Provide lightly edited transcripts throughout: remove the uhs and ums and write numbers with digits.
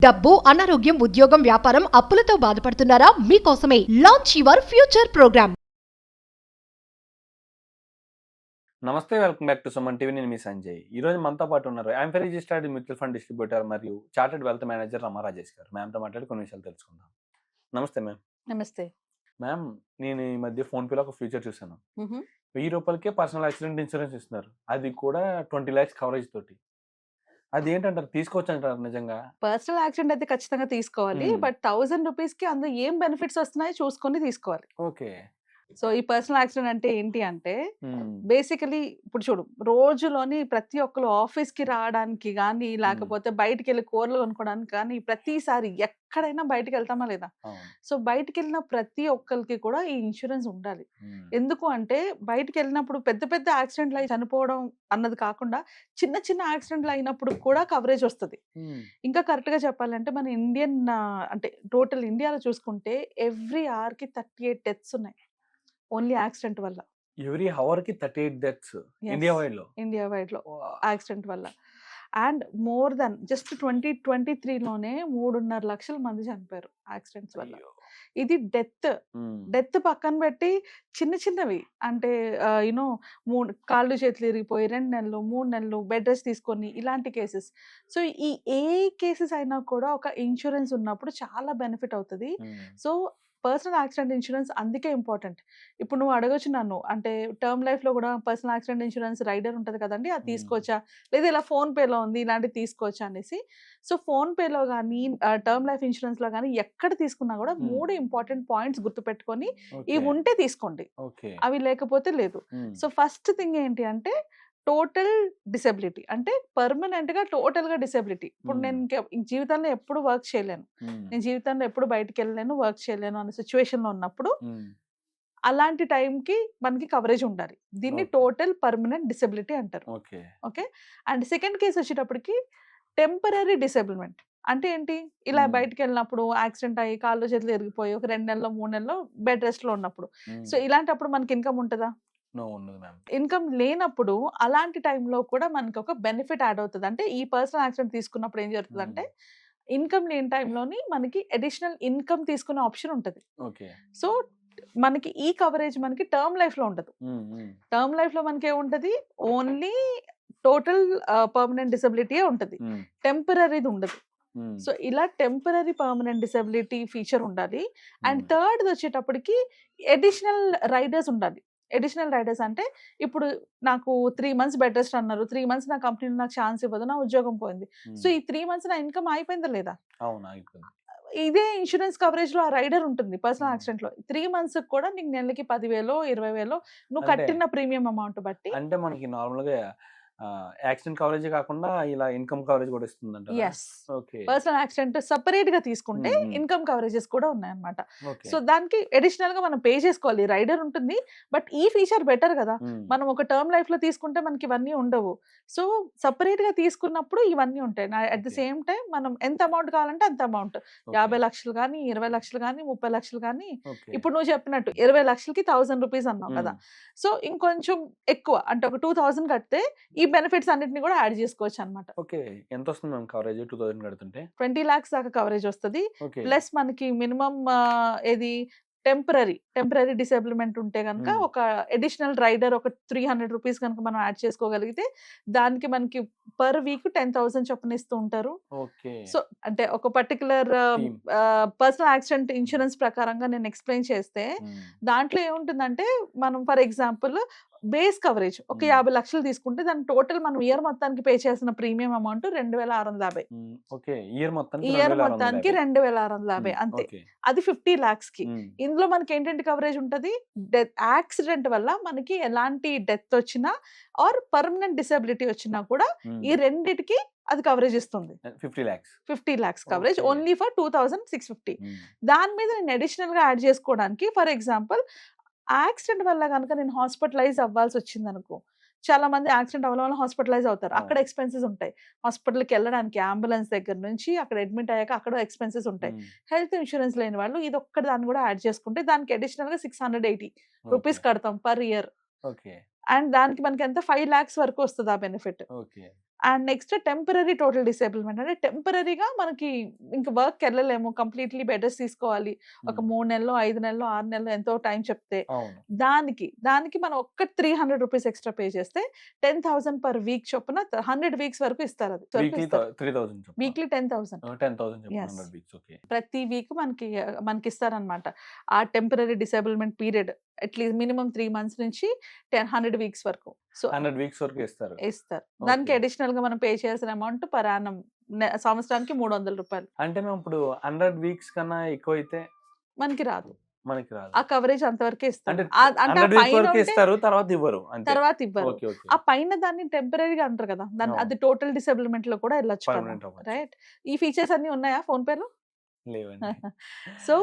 డబ్బు, అనారోగ్యం, ఉద్యోగం, వ్యాపారం, అప్పులతో బాధపడుతున్నారా? మీకోసమే లాంచ్ యువర్ ఫ్యూచర్ ప్రోగ్రామ్. నమస్తే, welcome back to Suman TV. నేను మీ సంజయ్. ఈ రోజు మనతో పాటు ఉన్నారు I'm registered mutual fund distributor మరియు చార్టెడ్ వెల్త్ మేనేజర్ రమా రాజేష్ గారు. మ్యామ్తో మాట్లాడి కొన్ని విషయాలు తెలుసుకుందాం. నమస్తే మ్యామ్. నమస్తే. మ్యామ్, నేను ఈ మధ్య ఫోన్పేలో ఒక ఫ్యూచర్ చూసాను. 1000 రూపాయలకే పర్సనల్ యాక్సిడెంట్ ఇన్సూరెన్స్ ఇస్తున్నారు. అది కూడా 20 lakhs కవరేజ్ తోటి. అది ఏంటంటారు, తీసుకోవచ్చు అంటారు నిజంగా? పర్సనల్ యాక్సిడెంట్ అయితే ఖచ్చితంగా తీసుకోవాలి. బట్ 1000 రూపీస్‌కి అందులో ఏం బెనిఫిట్స్ వస్తున్నాయో చూసుకొని తీసుకోవాలి. ఓకే. సో ఈ పర్సనల్ యాక్సిడెంట్ అంటే ఏంటి అంటే బేసికలీ ఇప్పుడు చూడు, రోజులోని ప్రతి ఒక్కరు ఆఫీస్‌కి రావడానికి కానీ లేకపోతే బయటికి వెళ్ళి కూరలు కొనుక్కోవడానికి కానీ ప్రతిసారి ఎక్కడైనా బయటికి వెళ్తామా లేదా? సో బయటికి వెళ్ళిన ప్రతి ఒక్కరికి కూడా ఈ ఇన్సూరెన్స్ ఉండాలి. ఎందుకు అంటే బయటికి వెళ్ళినప్పుడు పెద్ద పెద్ద యాక్సిడెంట్లు అయి చనిపోవడం అన్నది కాకుండా చిన్న చిన్న యాక్సిడెంట్లు అయినప్పుడు కూడా కవరేజ్ వస్తుంది. ఇంకా కరెక్ట్ గా చెప్పాలంటే మన ఇండియన్ అంటే టోటల్ ఇండియాలో చూసుకుంటే ఎవ్రీ అవర్ కి 38 డెత్స్ ఉన్నాయి ఓన్లీ యాక్సిడెంట్ వల్ల. ఎవ్రీ అవర్ కి 38 డెత్స్ ఇండియా వైడ్ లో యాక్సిడెంట్ వల్ల. అండ్ మోర్ దెన్ జస్ట్ 2023లోనే 3.5 లక్షల మంది చనిపోయారు యాక్సిడెంట్స్ వల్ల. ఇది డెత్ పక్కన పెట్టి చిన్న చిన్నవి అంటే యూనో కాళ్ళు చేతులు ఇరిగిపోయి 2 నెలలు 3 నెలలు బెడ్ రెస్ట్ తీసుకొని ఇలాంటి కేసెస్. సో ఈ ఏ కేసెస్ అయినా కూడా ఒక ఇన్సూరెన్స్ ఉన్నప్పుడు చాలా బెనిఫిట్ అవుతుంది. సో పర్సనల్ యాక్సిడెంట్ ఇన్సూరెన్స్ అందుకే ఇంపార్టెంట్. ఇప్పుడు నువ్వు అడగొచ్చు నన్ను, అంటే టర్మ్ లైఫ్ లో కూడా పర్సనల్ యాక్సిడెంట్ ఇన్సూరెన్స్ రైడర్ ఉంటుంది కదండి, అది తీసుకోవచ్చా, లేదా ఇలా ఫోన్ పేలో ఉంది ఇలాంటివి తీసుకోవచ్చా అనేసి. సో ఫోన్ పేలో కానీ టర్మ్ లైఫ్ ఇన్సూరెన్స్ లో కానీ ఎక్కడ తీసుకున్నా కూడా 3 ఇంపార్టెంట్ పాయింట్స్ గుర్తుపెట్టుకొని ఇవి ఉంటే తీసుకోండి, అవి లేకపోతే లేదు. సో ఫస్ట్ థింగ్ ఏంటి అంటే టోటల్ డిసెబిలిటీ, అంటే పర్మనెంట్ గా టోటల్ గా డిసెబిలిటీ. ఇప్పుడు నేను జీవితంలో ఎప్పుడు వర్క్ చేయలేను, నేను జీవితంలో ఎప్పుడు బయటకు వెళ్ళలేను, వర్క్ చేయలేను అనే సిచ్యువేషన్ లో ఉన్నప్పుడు అలాంటి టైంకి మనకి కవరేజ్ ఉండాలి. దీన్ని టోటల్ పర్మనెంట్ డిసెబిలిటీ అంటారు. ఓకే. అండ్ సెకండ్ కేసు వచ్చేటప్పటికి టెంపరరీ డిసెబిలిమెంట్. అంటే ఏంటి, ఇలా బయటకు వెళ్ళినప్పుడు యాక్సిడెంట్ అయ్యి కాళ్ళు చేతులు ఎరిగిపోయి ఒక 2 నెలల్లో 3 నెలల్లో బెడ్ రెస్ట్ లో ఉన్నప్పుడు. సో ఇలాంటప్పుడు మనకి ఇన్కమ్ ఉంటుందా? ఇన్కమ్ లేనప్పుడు అలాంటి టైంలో కూడా మనకి ఒక బెనిఫిట్ యాడ్ అవుతుంది. అంటే ఈ పర్సనల్ యాక్సిడెంట్ తీసుకున్నప్పుడు ఏం జరుగుతుంది అంటే ఇన్కమ్ లేని టైంలోని మనకి అడిషనల్ ఇన్కమ్ తీసుకునే ఆప్షన్ ఉంటుంది. సో మనకి ఈ కవరేజ్ మనకి టర్మ్ లైఫ్ లో ఉండదు. టర్మ్ లైఫ్ లో మనకి ఏముంటది, ఓన్లీ టోటల్ పర్మనెంట్ డిసెబిలిటీ ఉంటుంది, టెంపరరీది ఉండదు. సో ఇలా టెంపరరీ పర్మనెంట్ డిసెబిలిటీ ఫీచర్ ఉండాలి. అండ్ థర్డ్ వచ్చేటప్పటికి అడిషనల్ రైడర్స్ ఉండాలి. అడిషనల్ రైడర్స్ అంటే ఇప్పుడు నాకు 3 months బెడ్ రెస్ట్ అన్నారు, 3 months నా కంపెనీ నాకు ఛాన్స్ ఇవ్వదు, నా ఉద్యోగం పోయింది. సో ఈ 3 months నా ఇన్కమ్ అయిపోయిందా లేదా? ఇదే ఇన్సూరెన్స్ కవరేజ్ లో ఆ రైడర్ ఉంటుంది పర్సనల్ యాక్సిడెంట్ లో. 3 months కూడా నీకు నెలకి 10,000 20,000 నువ్వు కట్టిన ప్రీమియం అమౌంట్ బట్టి. అంటే మనకి నార్మల్ గా యాక్సిడెంట్ కవరేజ్ కాకుండా ఇలా ఇన్కమ్ కవరేజ్ కూడా ఇస్తుందంట. పర్సనల్ యాక్సిడెంట్ సెపరేట్ గా తీసుకుంటే ఇన్కమ్ కవరేజెస్ కూడా ఉన్నాయన్నమాట. సో దానికి అడిషనల్ గా మనం పే చేసుకోవాలి. రైడర్ ఉంటుంది, బట్ ఈ ఫీచర్ బెటర్ కదా. మనం ఒక టర్మ్ లైఫ్ లో తీసుకుంటే మనకి ఇవన్నీ ఉండవు. సో సెపరేట్ గా తీసుకున్నప్పుడు ఇవన్నీ ఉంటాయి. అట్ ది సేమ్ టైం మనం ఎంత అమౌంట్ కావాలంటే అంత అమౌంట్, 50 లక్షలు కానీ 20 లక్షలు కానీ 30 లక్షలు కానీ. ఇప్పుడు నువ్వు చెప్పినట్టు 20 లక్షలకి 1000 రూపీస్ అన్నావు కదా. సో ఇంకొంచెం ఎక్కువ అంటే ఒక 2000 కడితే ఈ బెనిఫిట్స్ అన్నిటిని కూడా యాడ్ చేసుకోవచ్చు అన్నమాట. ఓకే. ఎంత వస్తుంది మ్యామ్ కవరేజ్ 2000 కడుతుంటే? 20 lakhs దాకా కవరేజ్ వస్తుంది. ప్లస్ మనకి మినిమం ఏది టెంపరరీ డిసేబుల్మెంట్ ఉంటే కనుక ఒక అడిషనల్ రైడర్ ఒక 300 రూపీస్ కనుక మనం యాడ్ చేసుకోగలిగితే దానికి మనకి పర్ వీక్ 10,000 చొప్పున ఇస్తూ ఉంటారు. సో అంటే ఒక పర్టికులర్ పర్సనల్ యాక్సిడెంట్ ఇన్సూరెన్స్ ప్రకారంగా నేను ఎక్స్ప్లెయిన్ చేస్తే దాంట్లో ఏముంటుందంటే మనం ఫర్ ఎగ్జాంపుల్ బేస్ కవరేజ్ ఒక 50 లక్షలు తీసుకుంటే దాని టోటల్ మనం ఇయర్ మొత్తానికి పే చేసిన ప్రీమియం అమౌంట్ 2,650. ఇయర్ మొత్తానికి 2,650 అంతే. అది 50 lakhs కి. ఇందులో మనకి ఏంటంటే కవరేజ్ ఉంటుంది, యాక్సిడెంట్ వల్ల మనకి ఎలాంటి డెత్ వచ్చినా ఆర్ పర్మనెంట్ డిసెబిలిటీ వచ్చినా కూడా ఈ రెండిటికి అది కవరేజ్ ఇస్తుంది. 50 lakhs కవరేజ్ ఓన్లీ ఫర్ 2,650. దాని మీద నేను అడిషనల్ గా యాడ్ చేసుకోవడానికి ఫర్ ఎగ్జాంపుల్ యాక్సిడెంట్ వల్ల కనుక నేను హాస్పిటలైజ్ అవ్వాల్సి వచ్చింది అనుకో, చాలా మంది యాక్సిడెంట్ అవ్వడం వల్ల హాస్పిటలైజ్ అవుతారు. అక్కడ ఎక్స్పెన్సెస్ ఉంటాయి, హాస్పిటల్కి వెళ్ళడానికి అంబులెన్స్ దగ్గర నుంచి అక్కడ అడ్మిట్ అయ్యాక అక్కడ ఎక్స్పెన్సెస్ ఉంటాయి. హెల్త్ ఇన్సూరెన్స్ లేని వాళ్ళు ఇది ఒక్కటి దాన్ని కూడా యాడ్ చేసుకుంటే దానికి అడిషనల్ గా 680 రూపీస్ కడతాం పర్ ఇయర్. అండ్ దానికి మనకి ఎంత 5 lakhs వరకు వస్తుంది ఆ benefit. And next temporary total disablement అంటే టెంపరరీగా మనకి ఇంకా వర్క్ వెళ్ళలేము, కంప్లీట్లీ బెడ్ రెస్ట్ తీసుకోవాలి, ఒక 3 నెలలు 5 నెలలు 6 నెలలు ఎంతో టైం చెప్తే అవును. దానికి మనం ఒక్క 300 రూపీస్ ఎక్స్ట్రా పే చేస్తే 10,000 పర్ వీక్ చొప్పున 100 వీక్స్ వరకు ఇస్తారు. అది వీక్లీ 3000 చొప్పున. వీక్లీ 10,000 10,000 చొప్పున Yes. 100 వీక్స్. ఓకే. ప్రతి వీక్ మనకి ఇస్తారనమాట. ఆ temporary disablement period at least minimum 3 months నుంచి 100 వీక్స్ వరకు. సో 100 వీక్స్ వరకు ఇస్తారు. దానికి Okay. అడిషనల్ గా మనం పే చేయాల్సిన అమౌంట్ పర్ యానం సంవత్సరానికి 300 రూపాయలు. అంటే మేము ఇప్పుడు 100 వీక్స్ కన్నా ఎక్కువ అయితే మనకి రాదు, మనకి రాదు. ఆ కవరేజ్ అంతవరకే ఇస్తారు. అంటే అంటే ఆ 100 వీక్స్ పైన వరకు ఉంటే ఇస్తారు, తర్వాత ఇవ్వరు అంతే. తర్వాత ఇవ్వరు. Okay okay. ఆ పైన దాన్ని టెంపరరీగా అంటారు కదా, అవును. అది టోటల్ డిసేబుల్మెంట్ లో కూడా వెళ్ళొచ్చు కదా, పర్మనెంట్ అవ్వచ్చు. రైట్? ఈ ఫీచర్స్ అన్ని ఉన్నాయా ఫోన్ పేలో? లేవండి. సో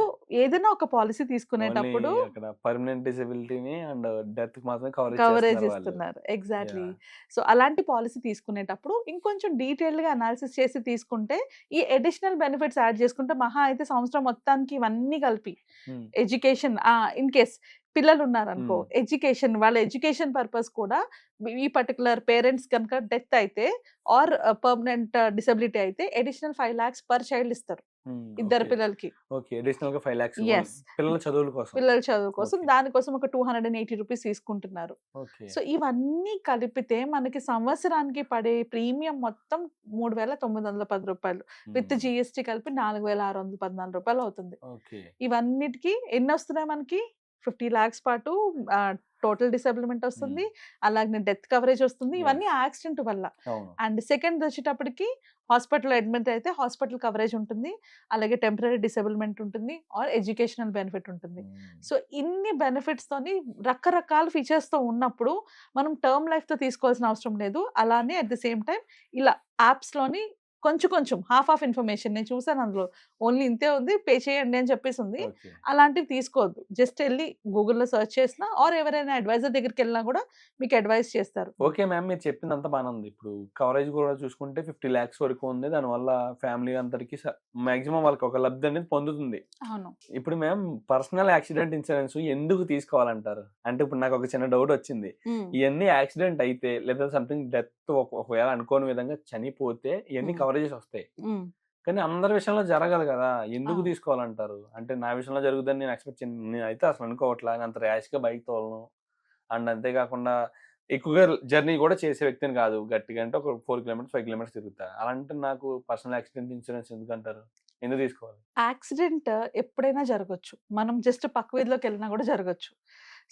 ఏదైనా ఒక పాలసీ ఓన్లీ తీసుకునేటప్పుడు అక్కడ పర్మనెంట్ డిసేబిలిటీని అండ్ డెత్ మాత్రం కవరేజ్ కవరేజ్ చేస్తున్నారు వాళ్ళు. ఇస్తున్నారు. ఎగ్జాక్ట్లీ. Yeah. సో అలాంటి పాలసీ తీసుకునేటప్పుడు ఇంకొంచెం డీటెయిల్డ్ గా అనాలిసిస్ చేసి తీసుకుంటే ఈ అడిషనల్ బెనిఫిట్స్ యాడ్ చేసుకుంటే మహా అయితే సంవత్సరం మొత్తానికి ఇవన్నీ కలిపి Hmm. ఎడ్యుకేషన్, ఇన్ కేస్ పిల్లలు ఉన్నారనుకో, Hmm. ఎడ్యుకేషన్, వాళ్ళ ఎడ్యుకేషన్ పర్పస్ కూడా ఈ పర్టికులర్ పేరెంట్స్ కనుక డెత్ అయితే ఆర్ పర్మనెంట్ డిసబిలిటీ అయితే అడిషనల్ 5 lakhs పర్ చైల్డ్ ఇస్తారు Hmm. ఇద్దరు ఓకే పిల్లలకి. ఓకే. అడిషనల్ గా 5 lakhs Yes. పిల్లల చదువుల కోసం. పిల్లల చదువు కోసం Okay. దానికోసం ఒక 280 రూపీస్ తీసుకుంటున్నారు. ఓకే. సో ఇవన్నీ కలిపితే మనకి సంవత్సరానికి పడే ప్రీమియం మొత్తం 3,910 రూపాయలు విత్ Hmm. జిఎస్టీ కలిపి 4,614 రూపాయలు అవుతుంది. ఓకే. ఇవన్నిటికి ఎన్ని వస్తున్నాయి మనకి? 50 lakhs పాటు టోటల్ డిసేబుల్మెంట్ వస్తుంది, అలాగే డెత్ కవరేజ్ వస్తుంది, ఇవన్నీ యాక్సిడెంట్ వల్ల. అవును. అండ్ సెకండ్ వచ్చేటప్పటికి హాస్పిటల్ అడ్మిట్ అయితే హాస్పిటల్ కవరేజ్ ఉంటుంది, అలాగే టెంపరరీ డిసేబుల్మెంట్ ఉంటుంది, ఆర్ ఎడ్యుకేషనల్ బెనిఫిట్ ఉంటుంది. Hmm. సో ఇన్ని బెనిఫిట్స్ తోని రకరకాల ఫీచర్స్ తో ఉన్నప్పుడు మనం టర్మ్ లైఫ్ తో తీసుకోవాల్సిన అవసరం లేదు. అలానే అట్ ద సేమ్ టైం ఇలా యాప్స్ లోని కొంచెం హాఫ్ ఆఫ్ ఇన్ఫర్మేషన్ నేను చూసాను, అందులో ఓన్లీ ఇంతే ఉంది, పే చేయండి అని చెప్పేసి ఉంది. ఓకే. అలాంటివి తీసుకోవద్దు. జస్ట్ వెళ్ళి గూగుల్లో సెర్చ్ చేసినా ఆర్ ఎవరైనా అడ్వైజర్ దగ్గరికి వెళ్ళినా కూడా మీకు అడ్వైస్ చేస్తారు. ఓకే మ్యామ్, మీరు చెప్పింది అంతా బాగానే ఉంది. ఇప్పుడు కవరేజ్ కూడా చూసుకుంటే 50 lakhs వరకు ఉంది. దానివల్ల ఫ్యామిలీ అందరికి మాక్సిమం వాళ్ళకి ఒక లబ్ధి అనేది పొందుతుంది. అవును. ఇప్పుడు మ్యామ్ పర్సనల్ యాక్సిడెంట్ ఇన్సూరెన్స్ ఎందుకు తీసుకోవాలంటారు? అంటే ఇప్పుడు నాకు ఒక చిన్న డౌట్ వచ్చింది. ఇవన్నీ యాక్సిడెంట్ అయితే లేదా సంథింగ్ డెత్ ఒకవేళ అనుకోని విధంగా చనిపోతే ఇవన్నీ కవరేజెస్ వస్తాయి, కానీ అందరి విషయంలో జరగదు కదా, ఎందుకు అవును. తీసుకోవాలంటారు? అంటే నా విషయంలో జరుగుతుందని నేను ఎక్స్పెక్ట్ నేను అయితే అసలు అనుకోవట్లా. నేను అంత ర్యాష్ గా బైక్ తోలను, అండ్ అంతేకాకుండా ఎక్కువగా జర్నీ కూడా చేసే వ్యక్తిని కాదు. గట్టిగా అంటే ఒక 4 kilometers 5 kilometers తిరుగుతా. అలాంటి నాకు పర్సనల్ యాక్సిడెంట్ ఇన్సూరెన్స్ ఎందుకంటారు? ఎందుకు తీసుకోవాలి? యాక్సిడెంట్ ఎప్పుడైనా జరగచ్చు, మనం జస్ట్ పక్క వీధిలోకి వెళ్ళినా కూడా జరగచ్చు.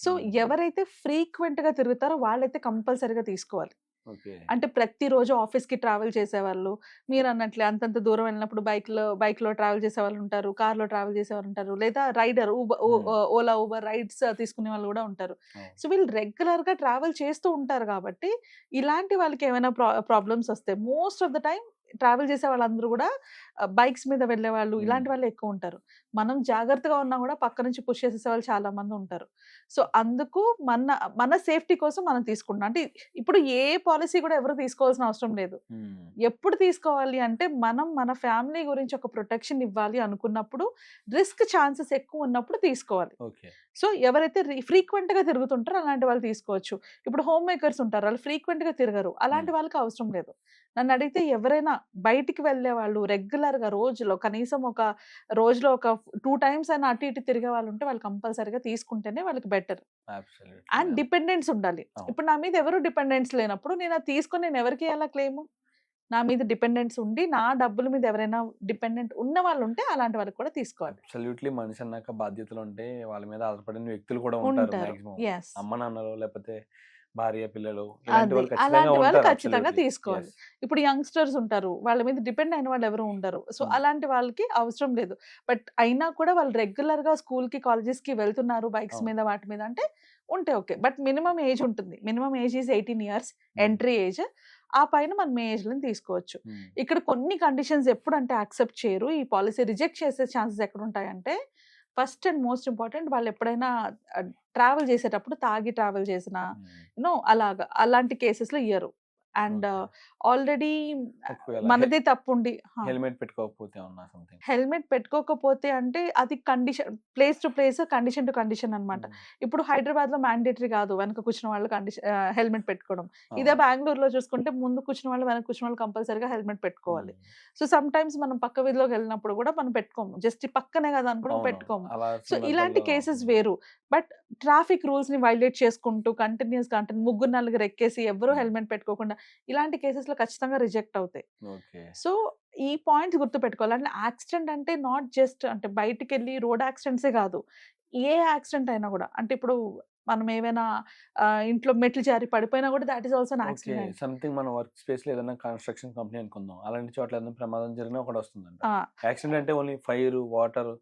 సో ఎవరైతే ఫ్రీక్వెంట్ గా తిరుగుతారో వాళ్ళైతే కంపల్సరీగా తీసుకోవాలి. ఓకే. అంటే ప్రతిరోజు ఆఫీస్కి ట్రావెల్ చేసేవాళ్ళు, మీరు అన్నట్లే అంతంత దూరం వెళ్ళినప్పుడు బైక్లో ట్రావెల్ చేసేవాళ్ళు ఉంటారు, కార్లో ట్రావెల్ చేసేవాళ్ళు ఉంటారు, లేదా రైడర్ ఓలా ఊబర్ రైడ్స్ తీసుకునే వాళ్ళు కూడా ఉంటారు. సో వీళ్ళు రెగ్యులర్గా ట్రావెల్ చేస్తూ ఉంటారు కాబట్టి ఇలాంటి వాళ్ళకి ఏమైనా ప్రాబ్లమ్స్ వస్తాయి. Most of the time travel చేసే వాళ్ళందరూ కూడా బైక్స్ మీద వెళ్ళే వాళ్ళు, ఇలాంటి వాళ్ళు ఎక్కువ ఉంటారు. మనం జాగ్రత్తగా ఉన్నా కూడా పక్క నుంచి పుష్ చేసే వాళ్ళు చాలా మంది ఉంటారు. సో అందుకు మన సేఫ్టీ కోసం మనం తీసుకుంటాం. అంటే ఇప్పుడు ఏ పాలసీ కూడా ఎవరు తీసుకోవాల్సిన అవసరం లేదు. ఎప్పుడు తీసుకోవాలి అంటే మన ఫ్యామిలీ గురించి ఒక ప్రొటెక్షన్ ఇవ్వాలి అనుకున్నప్పుడు, రిస్క్ ఛాన్సెస్ ఎక్కువ ఉన్నప్పుడు తీసుకోవాలి. ఓకే. సో ఎవరైతే ఫ్రీక్వెంట్ గా తిరుగుతుంటారో అలాంటి వాళ్ళు తీసుకోవచ్చు. ఇప్పుడు హోమ్ మేకర్స్ ఉంటారు, వాళ్ళు ఫ్రీక్వెంట్ గా తిరగరు, అలాంటి వాళ్ళకి అవసరం లేదు. నన్ను అడిగితే ఎవరైనా బయటికి వెళ్ళే వాళ్ళు రెగ్యులర్ గా రోజులో కనీసం ఒక 2 times అయినా అటు ఇటు తిరిగే వాళ్ళు ఉంటే వాళ్ళు కంపల్సరీగా తీసుకుంటేనే వాళ్ళకి బెటర్. అండ్ డిపెండెన్స్ ఉండాలి. ఇప్పుడు నా మీద ఎవరు డిపెండెన్స్ లేనప్పుడు నేను అది తీసుకొని నేను ఎవరికి ఎలా క్లెయిమ్? నా మీద డిపెండెన్స్ ఉండి నా డబ్బుల మీద ఎవరైనా డిపెండెంట్ ఉన్న వాళ్ళు ఉంటే అలాంటి వాళ్ళకి కూడా తీసుకోవాలి. అబ్సల్యూట్లీ. మనిషి అన్నాక బాధ్యతలు ఉంటే వాళ్ళ మీద ఆధారపడిన వ్యక్తులు కూడా ఉంటారు. మాక్సిమం అమ్మ నాన్నలు లేకపోతే భార్య పిల్లలు అలాంటి వాళ్ళు ఖచ్చితంగా తీసుకోవాలి. ఇప్పుడు యంగ్స్టర్స్ ఉంటారు, వాళ్ళ మీద డిపెండ్ అయిన వాళ్ళు ఎవరు ఉండరు. సో అలాంటి వాళ్ళకి అవసరం లేదు. బట్ అయినా కూడా వాళ్ళు రెగ్యులర్ గా స్కూల్ కి కాలేజెస్ కి వెళ్తున్నారు బైక్స్ మీద వాటి మీద అంటే ఉంటే ఓకే. బట్ మినిమం ఏజ్ ఉంటుంది. Minimum age is 18 years entry age. ఆ పైన మనం ఏ ఏజ్ లో తీసుకోవచ్చు. ఇక్కడ కొన్ని కండిషన్స్ ఎప్పుడంటే యాక్సెప్ట్ చేయరు, ఈ పాలసీ రిజెక్ట్ చేసే ఛాన్సెస్ ఎక్కడ ఉంటాయంటే, ఫస్ట్ అండ్ మోస్ట్ ఇంపార్టెంట్ వాళ్ళు ఎప్పుడైనా ట్రావెల్ చేసేటప్పుడు తాగి ట్రావెల్ చేసిన అలాంటి కేసెస్ లో ఇయ్యరు. అండ్ ఆల్రెడీ ఒకవేళ మనదే తప్పుండి హెల్మెట్ పెట్టుకోకపోతే ఉన్నా సంథింగ్. హెల్మెట్ పెట్టుకోకపోతే అంటే అది condition, place to place, condition to condition అన్నమాట. ఇప్పుడు హైదరాబాద్లో మ్యాండేటరీ కాదు వెనక కూర్చున్న వాళ్ళు హెల్మెట్ పెట్టుకోవడం. ఇదే బెంగళూరులో చూసుకుంటే ముందు కూర్చున్న వాళ్ళు వెనక కూర్చున్న వాళ్ళు కంపల్సరీగా హెల్మెట్ పెట్టుకోవాలి. సో సమ్ టైమ్స్ మనం పక్క వీధిలోకి వెళ్ళినప్పుడు కూడా మనం పెట్టుకోము, జస్ట్ పక్కనే కదా అనుకోవడం పెట్టుకోము. సో ఇలాంటి కేసెస్ వేరు. బట్ ట్రాఫిక్ రూల్స్ ని వైలేట్ చేసుకుంటూ కంటిన్యూస్ గా అంటే ముగ్గురు నలుగురు ఎక్కేసి ఎవరు హెల్మెట్ పెట్టుకోకుండా ఇలాంటి కేసెస్ లో ఖచ్చితంగా రిజెక్ట్ అవుతాయి. సో ఈ పాయింట్స్ గుర్తు పెట్టుకోవాలి. అంటే యాక్సిడెంట్ అంటే నాట్ జస్ట్ అంటే బయటికి వెళ్ళి రోడ్ యాక్సిడెంట్సే కాదు, ఏ యాక్సిడెంట్ అయినా కూడా. అంటే ఇప్పుడు మనం ఏమైనా ఇంట్లో మెట్లు జారి పడిపోయినా కూడా that is also accident. Something మన వర్క్ స్పేస్ లో ఏదైనా కన్స్ట్రక్షన్ కంపెనీ అనుకుందాం, అలాంటి చోట్ల ఏదైనా ప్రమాదం జరిగినా ఒకటి వస్తుందంట. యాక్సిడెంట్ అంటే ఓన్లీ ఫైర్, వాటర్,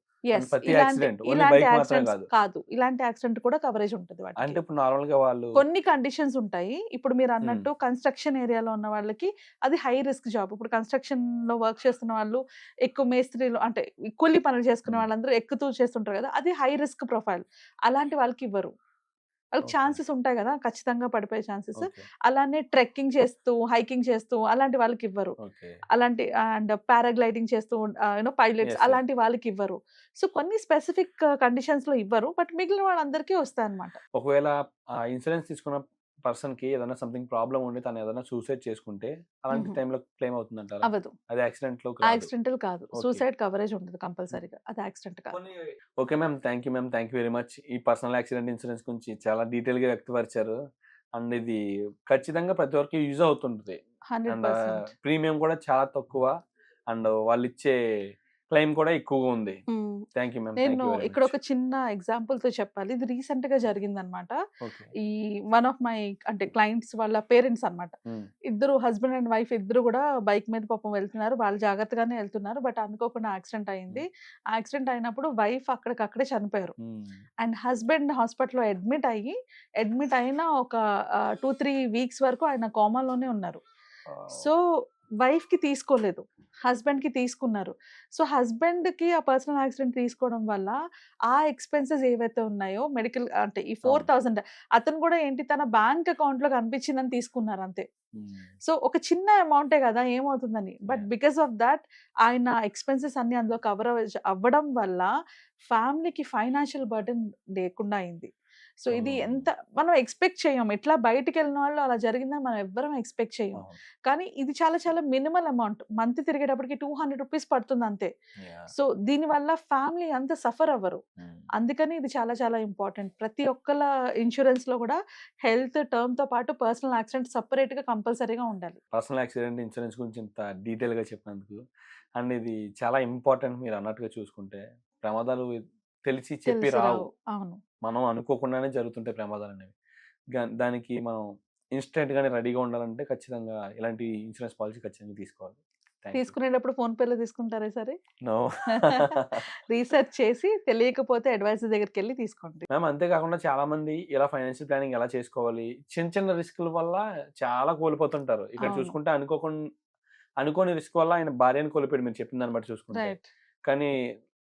ప్రతి యాక్సిడెంట్ ఓన్లీ బైక్ మాత్రమే కాదు, ఇలాంటి యాక్సిడెంట్ కూడా కవరేజ్ ఉంటుంది. అంటే ఇప్పుడు నార్మల్ గా వాళ్ళు కొన్ని కండిషన్స్ ఉంటాయి. ఇప్పుడు మీరు అన్నట్టు కన్స్ట్రక్షన్ ఏరియాలో ఉన్న వాళ్ళకి అది హై రిస్క్ జాబ్. ఇప్పుడు కన్స్ట్రక్షన్ లో వర్క్ చేస్తున్న వాళ్ళు, ఎక్కువ మేస్త్రీలు అంటే కూలి పనులు చేసుకునే వాళ్ళందరూ ఎక్కుతూ చేస్తుంటారు కదా, అది హై రిస్క్ ప్రొఫైల్. అలాంటి వాళ్ళకి ఇవ్వరు. వాళ్ళకి ఛాన్సెస్ ఉంటాయి కదా, ఖచ్చితంగా పడిపోయే ఛాన్సెస్. అలానే ట్రెక్కింగ్ చేస్తూ, హైకింగ్ చేస్తూ అలాంటి వాళ్ళకి ఇవ్వరు. అలాంటి అండ్ పారాగ్లైడింగ్ చేస్తూ పైలట్స్ అలాంటి వాళ్ళకి ఇవ్వరు. సో కొన్ని స్పెసిఫిక్ కండిషన్స్ లో ఇవ్వరు, బట్ మిగిలిన వాళ్ళందరికీ వస్తాయి అన్నమాట. ఒకవేళ ఇన్సూరెన్స్ తీసుకున్న పర్సన్ కి ఏదైనా సంథింగ్ ప్రాబ్లం ఉండి తను ఏదైనా సూసైడ్ చేసుకుంటే అలాంటి టైంలో క్లెయిమ్ అవుతుందంటారా? అవ్వదు. అది యాక్సిడెంటల్ కాదు, సూసైడ్ కవరేజ్ ఉంటుంది కంపల్సరీగా, అది యాక్సిడెంట్ కాదు. Okay ma'am, thank you ma'am, thank you very much. ఈ పర్సనల్ యాక్సిడెంట్ ఇన్సూరెన్స్ గురించి చాలా డీటెయిల్ గా వ్యక్తపరిచారు. అండ్ ఇది ఖచ్చితంగా ప్రతి ఒక్కరికి యూజ్ అవుతుంటుంది. అండ్ ప్రీమియం కూడా చాలా తక్కువ, అండ్ వాళ్ళు ఇచ్చే క్లెయిమ్ కూడా ఎక్కువగా ఉంది. Thank you ma'am. నేను ఇక్కడ ఒక చిన్న ఎగ్జాంపుల్ తో చెప్పాలి. ఇది రీసెంట్ గా జరిగిందనమాట. ఈ వన్ ఆఫ్ మై అంటే క్లయింట్స్ వాళ్ళ పేరెంట్స్ అన్నమాట. ఇద్దరు హస్బెండ్ అండ్ వైఫ్ ఇద్దరు కూడా బైక్ మీద పాపం వెళ్తున్నారు, వాళ్ళు జాగ్రత్తగానే వెళ్తున్నారు. బట్ అనుకోకుండా యాక్సిడెంట్ అయింది. యాక్సిడెంట్ అయినప్పుడు వైఫ్ అక్కడికక్కడే చనిపోయారు. అండ్ హస్బెండ్ హాస్పిటల్లో అడ్మిట్ అయిన ఒక 2-3 వీక్స్ వరకు ఆయన కోమాలోనే ఉన్నారు. సో వైఫ్ కి తీసుకోలేదు, హస్బెండ్ కి తీసుకున్నారు. సో హస్బెండ్ కి ఆ పర్సనల్ యాక్సిడెంట్ తీసుకోవడం వల్ల ఆ ఎక్స్పెన్సెస్ ఏవైతే ఉన్నాయో మెడికల్ అంటే ఈ 4,000 అతను కూడా ఏంటి తన బ్యాంక్ అకౌంట్ లో కనిపించిందని తీసుకున్నారు అంతే. సో ఒక చిన్న అమౌంటే కదా ఏమవుతుందని, బట్ బికాస్ ఆఫ్ దాట్ ఆయన ఎక్స్పెన్సెస్ అన్ని అందులో కవర్ అవ్వడం వల్ల ఫ్యామిలీకి ఫైనాన్షియల్ బర్డెన్ లేకుండా అయింది. సో ఇది ఎంత మనం ఎక్స్పెక్ట్ చేయం, ఎట్లా బయటికి వెళ్ళిన వాళ్ళు అలా జరిగిందని మనం ఎవ్వరం ఎక్స్పెక్ట్ చేయం. కానీ ఇది చాలా చాలా మినిమల్ అమౌంట్, మంత్ తిరిగేటప్పటికి 200 రూపీస్ పడుతుంది అంతే. సో దీనివల్ల ఫ్యామిలీ అంత సఫర్ అవ్వరు. అందుకని ఇది చాలా చాలా ఇంపార్టెంట్. ప్రతి ఒక్కళ్ళ ఇన్సూరెన్స్ లో కూడా హెల్త్ టర్మ్ తో పాటు పర్సనల్ యాక్సిడెంట్ సపరేట్ గా కంపల్సరీగా ఉండాలి. పర్సనల్ యాక్సిడెంట్ ఇన్సూరెన్స్ గురించి ఇంత డీటెయిల్ గా చెప్పినందుకు, అండ్ ఇది చాలా ఇంపార్టెంట్. మీరు అన్నట్టుగా చూసుకుంటే ప్రమాదాలు తెలిసి చెప్పి రావు, అవును, మనం అనుకోకుండానే జరుగుతుంటాయి ప్రమాదాలు అనేవి. దానికి మనం ఇన్స్టెంట్ గానే రెడీగా ఉండాలంటే ఖచ్చితంగా ఇలాంటి ఇన్సూరెన్స్ పాలసీ ఖచ్చితంగా తీసుకోవాలి. తీసుకునేటప్పుడు ఫోన్ పేలో తీసుకుంటారా సరే? నో, రీసెర్చ్ చేసి తెలియకపోతే అడ్వైజర్ దగ్గరికి వెళ్ళి తీసుకోండి మ్యామ్. అంతేకాకుండా చాలా మంది ఇలా ఫైనాన్షియల్ ప్లానింగ్ ఎలా చేసుకోవాలి, చిన్న చిన్న రిస్కుల వల్ల చాలా కోల్పోతుంటారు. ఇక్కడ చూసుకుంటే అనుకోని రిస్క్ వల్ల ఆయన భార్యను కోల్పోయాడు, మీరు చెప్పిన దాన్ని బట్టి చూసుకుంటే. కానీ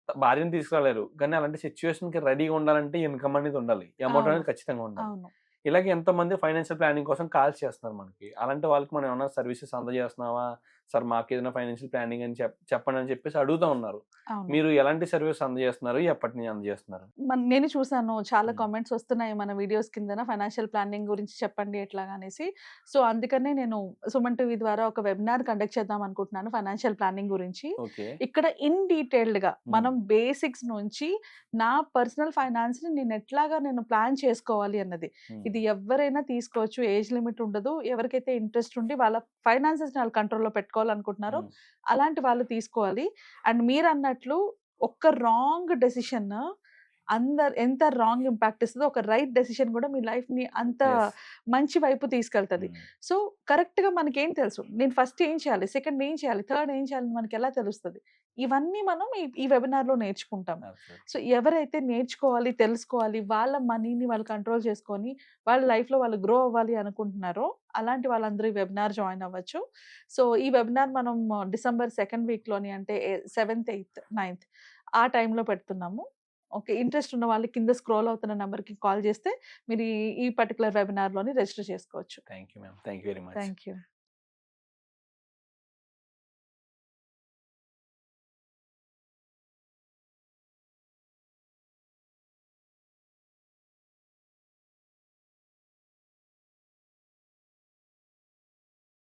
భార్యను తీసుకురాలేరు, కానీ అలాంటి సిచ్యువేషన్ కి రెడీగా ఉండాలంటే ఇన్కమ్ అనేది ఉండాలి, అమౌంట్ అనేది ఖచ్చితంగా ఉండాలి. ఇలాగే ఎంతో మంది ఫైనాన్షియల్ ప్లానింగ్ కోసం కాల్స్ చేస్తున్నారు మనకి. అలాంటి వాళ్ళకి మనం ఏమైనా సర్వీసెస్ అందజేస్తున్నావా, సార్ మాకు ఏదైనా ఫైనాన్షియల్ ప్లానింగ్ అని చెప్పండి అని చెప్పేసి అడుగుతూ ఉన్నారు. మీరు ఎలాంటి సర్వీస్ అందజేస్తున్నారు, ఎప్పటి నుంచి అందజేస్తున్నారు? నేను చూసాను చాలా కామెంట్స్ వస్తున్నాయి మన వీడియోస్ కింద, ఫైనాన్షియల్ ప్లానింగ్ గురించి చెప్పండి ఎట్లాగా అనేసి. సో అందుకనే నేను సుమన్ టీవీ ద్వారా ఒక వెబినార్ కండక్ట్ చేద్దాం అనుకుంటున్నాను ఫైనాన్షియల్ ప్లానింగ్ గురించి. ఇక్కడ ఇన్ డీటెయిల్డ్ గా మనం బేసిక్స్ నుంచి నా పర్సనల్ ఫైనాన్స్ ని నేను ప్లాన్ చేసుకోవాలి అన్నది. ఇది ఎవరైనా తీసుకోవచ్చు, ఏజ్ లిమిట్ ఉండదు. ఎవరికైతే ఇంట్రెస్ట్ ఉండి వాళ్ళ ఫైనాన్సెస్ ని వాళ్ళ కంట్రోల్లో పెట్టుకోవాలనుకుంటున్నారో అలాంటి వాళ్ళు తీసుకోవాలి. అండ్ మీరు అన్నట్లు ఒక్క రాంగ్ డెసిషన్ ఎంత రాంగ్ ఇంపాక్ట్ ఇస్తుందో, ఒక రైట్ డెసిషన్ కూడా మీ లైఫ్ ని అంత మంచి వైపు తీసుకెళ్తుంది. సో కరెక్ట్ గా మనకి ఏం తెలుసు, నేను ఫస్ట్ ఏం చేయాలి, సెకండ్ ఏం చేయాలి, థర్డ్ ఏం చేయాలి మనకి ఎలా తెలుస్తుంది? ఇవన్నీ మనం ఈ వెబినార్ లో నేర్చుకుంటాం. సో ఎవరైతే నేర్చుకోవాలి, తెలుసుకోవాలి, వాళ్ళ మనీని వాళ్ళు కంట్రోల్ చేసుకొని వాళ్ళ లైఫ్ లో వాళ్ళు గ్రో అవ్వాలి అనుకుంటున్నారో అలాంటి వాళ్ళందరూ ఈ వెబినార్ జాయిన్ అవ్వచ్చు. సో ఈ వెబినార్ మనం December 2nd వీక్ లోని అంటే 7th, 8th, 9th ఆ టైంలో పెడుతున్నాము. ఓకే. ఇంట్రెస్ట్ ఉన్న వాళ్ళు కింద స్క్రోల్ అవుతున్న నంబర్‌కి కాల్ చేస్తే మీరు ఈ పర్టిక్యులర్ వెబినార్‌లోని రిజిస్టర్ చేసుకోవచ్చు. Thank you ma'am. Thank you very much. Thank you.